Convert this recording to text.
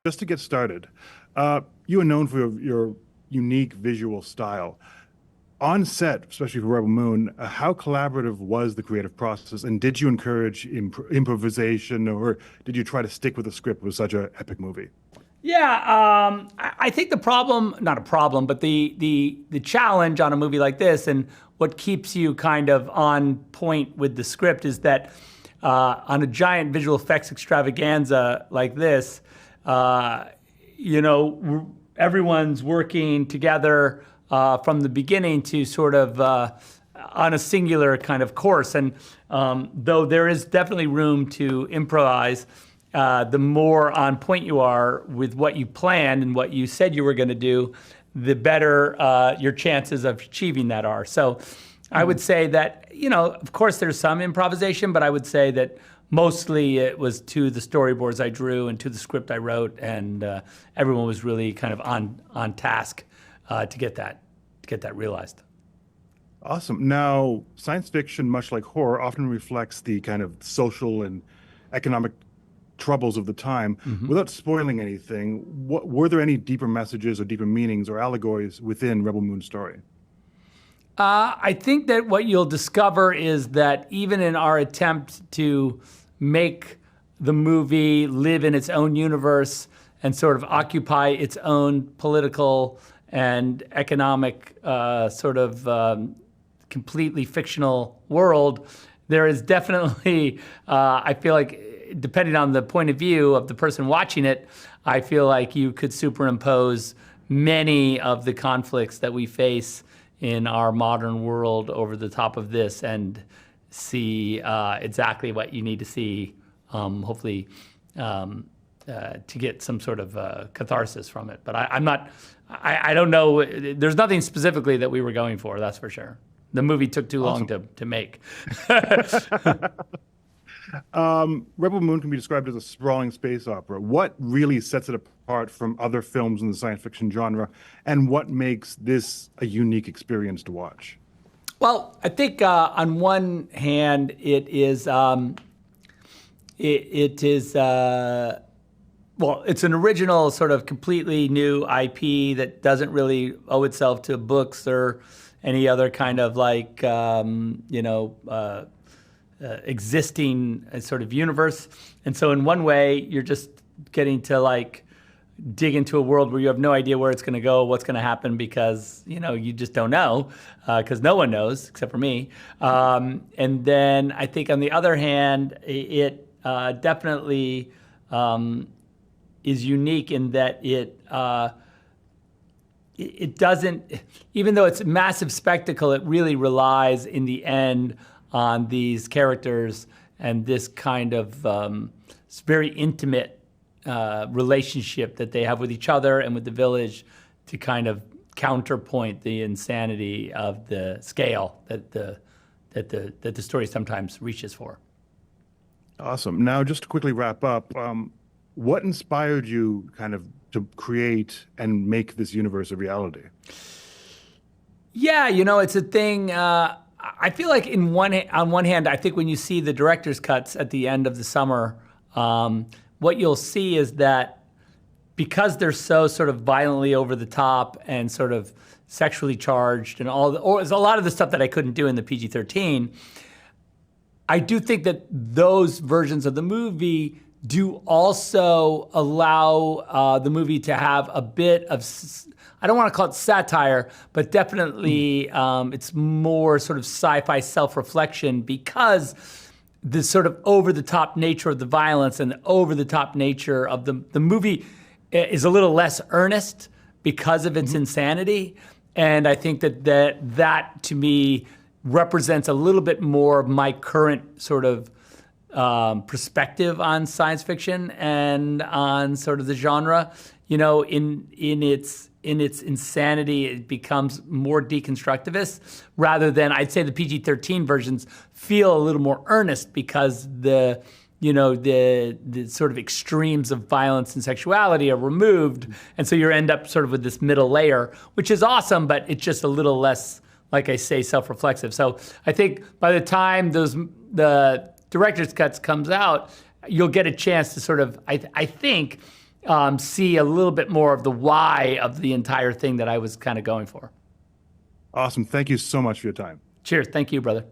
Just to get started, you are known for your unique visual style. On set, especially for Rebel Moon, how collaborative was the creative process, and did you encourage improvisation, or did you try to stick with the script with such an epic movie? Yeah, I think the problem, not a problem, but the challenge on a movie like this and what keeps you kind of on point with the script is that on a giant visual effects extravaganza like this, everyone's working together from the beginning to sort of on a singular kind of course. And though there is definitely room to improvise, the more on point you are with what you planned and what you said you were going to do, the better your chances of achieving that are. So I would say that, of course there's some improvisation, but I would say that mostly it was to the storyboards I drew and to the script I wrote, and everyone was really kind of on task to get that realized. Awesome. Now, science fiction, much like horror, often reflects the kind of social and economic troubles of the time. Mm-hmm. Without spoiling anything, were there any deeper messages or deeper meanings or allegories within Rebel Moon's story? I think that what you'll discover is that even in our attempt to make the movie live in its own universe and sort of occupy its own political and economic completely fictional world, there is definitely, I feel like, depending on the point of view of the person watching it, I feel like you could superimpose many of the conflicts that we face in our modern world over the top of this and see exactly what you need to see, hopefully, to get some sort of catharsis from it. But I don't know. There's nothing specifically that we were going for, that's for sure. The movie took too long to make. Rebel Moon can be described as a sprawling space opera. What really sets it apart from other films in the science fiction genre, and what makes this a unique experience to watch? Well, I think on one hand, it is it's an original sort of completely new IP that doesn't really owe itself to books or any other kind of existing sort of universe. And so in one way, you're just getting to dig into a world where you have no idea where it's going to go, what's going to happen, because, you just don't know, because no one knows except for me. And then I think on the other hand, it definitely is unique in that it doesn't, even though it's a massive spectacle, it really relies in the end on these characters and this kind of very intimate relationship that they have with each other and with the village to kind of counterpoint the insanity of the scale that the story sometimes reaches for. Awesome. Now, just to quickly wrap up, what inspired you kind of to create and make this universe a reality? Yeah, it's a thing. I feel like on one hand, I think when you see the director's cuts at the end of the summer, what you'll see is that because they're so sort of violently over the top and sort of sexually charged and or a lot of the stuff that I couldn't do in the PG-13, I do think that those versions of the movie do also allow the movie to have a bit of, I don't want to call it satire, but definitely it's more sort of sci-fi self-reflection, because the sort of over-the-top nature of the violence and the over-the-top nature of the movie is a little less earnest because of its insanity. And I think that to me represents a little bit more of my current sort of perspective on science fiction and on sort of the genre. In its insanity, it becomes more deconstructivist rather than, I'd say, the PG-13 versions feel a little more earnest because the sort of extremes of violence and sexuality are removed, and so you end up sort of with this middle layer, which is awesome, but it's just a little less, like I say, self-reflexive. So I think by the time the director's cuts comes out, you'll get a chance to sort of, I think, see a little bit more of the why of the entire thing that I was kind of going for. Awesome. Thank you so much for your time. Cheers. Thank you, brother.